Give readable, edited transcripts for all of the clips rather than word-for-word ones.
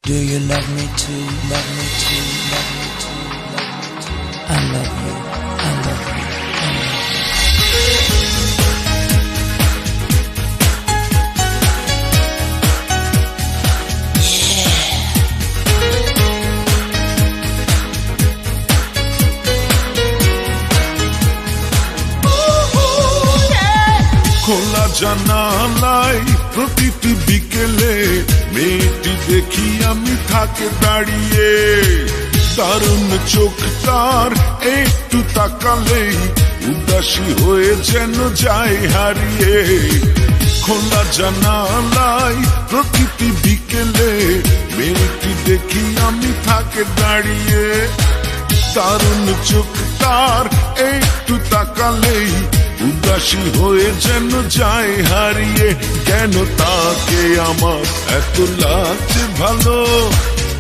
Do you love me too? Love me too? Love me too? Love me too? I love you. I love you. I love you. খোলা জানালায় প্রতিটি বিকেলে মেয়েটি দেখি আমি থাকে দাঁড়িয়ে, দারুণ চোখ তার, একটু তাকালেই উদাসী হয়ে যেন যায় হারিয়ে। খোলা জানালায় প্রতিটি বিকেলে মেয়েটি দেখি আমি থাকে দাঁড়িয়ে, দারুণ চোখ তার, একটু তাকালেই উদাসী হয়ে যেন যায় হারিয়ে। কেন তাকে আমার এত লাগছে ভালো,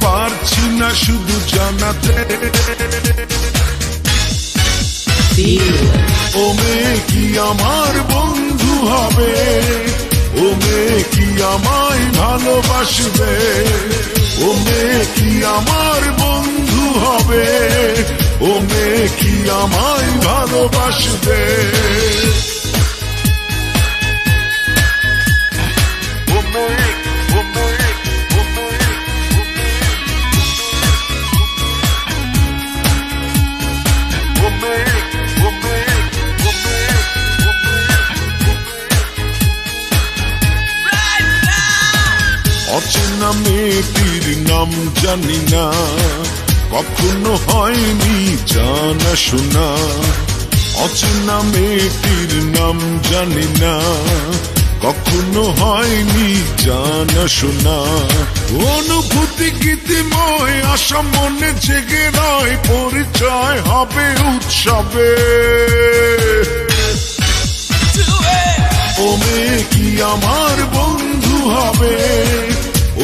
পারছি না শুধু জানাতে। ও মেয়ে কি আমার বন্ধু হবে, ও মেয়ে কি আমায় ভালোবাসবে, ও মেয়ে কি আমার বন্ধু হবে, ও মেয়ে কি আমায় ভালোবাসবে। অচেনা মেয়েটির নাম জানি না, কখনো হয়নি জানা শোনা। অচেনা মেয়েটির নাম জানি না, কখনো হয়নি জানা শোনা। অনুভূতি গীতিময় আশা মনে জেগে রয়, পরিচয় হবে উৎসবে। ও মেয়ে কি আমার বন্ধু হবে,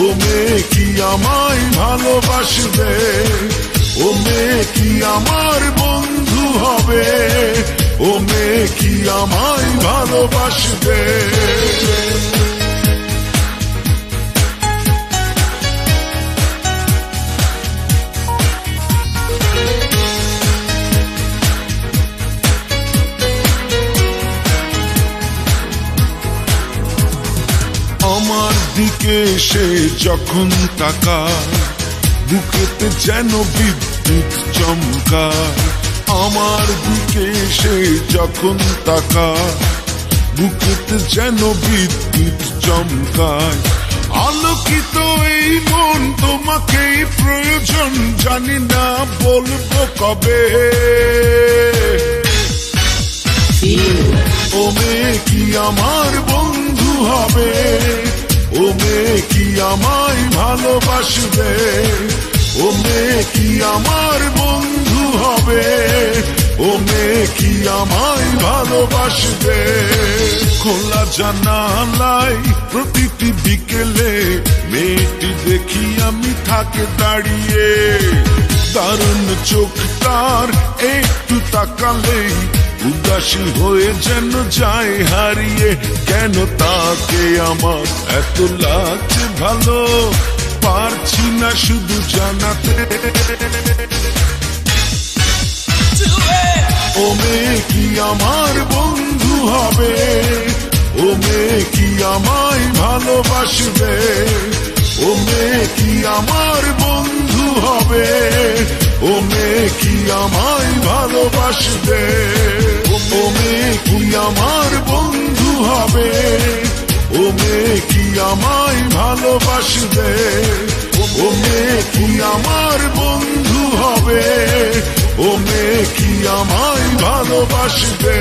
ও মেয়ে কি আমায় ভালোবাসবে, ও মেয়ে কি আমার বন্ধু হবে, ও মেয়ে কি আমায় ভালোবাসবে। আমার দিকে সে যখন তাকায়, বুকেতে যেন বিদ্যুৎ চমকায়। আমার দিকে সে যখন তাকায়, বুকেতে যেন বিদ্যুৎ চমকায়। আলোকিত এই মন তোমাকেই প্রয়োজন, জানি না বলবো কবে। ও মেয়ে কি আমার বন্ধু হবে, ও মেয়ে কি আমায় ভালোবাসবে, ও মেয়ে কি আমার বন্ধু হবে, ও মেয়ে কি আমায় ভালোবাসবে। খোলা জানালায় প্রতিটি বিকেলে মেয়েটি দেখি আমি থাকে দাঁড়িয়ে, দারুণ চোখ তার, একটু তাকালেই উদাসী হয়ে যেন যায় হারিয়ে। কেন তাকে আমার এত লাগছে ভালো, পারছি না শুধু জানাতে। ও মেয়ে কি আমার বন্ধু হবে, ও মেয়ে কি আমায় ভালোবাসবে, ও মেয়ে কি আমার বন্ধু হবে, ও মেয়ে কি আমায় ভালোবাসবে, ও মেয়ে কি আমার বন্ধু হবে, ও মেয়ে কি আমায় ভালোবাসবে, ও মেয়ে কি আমার বন্ধু হবে, ও মেয়ে কি আমায় ভালোবাসবে।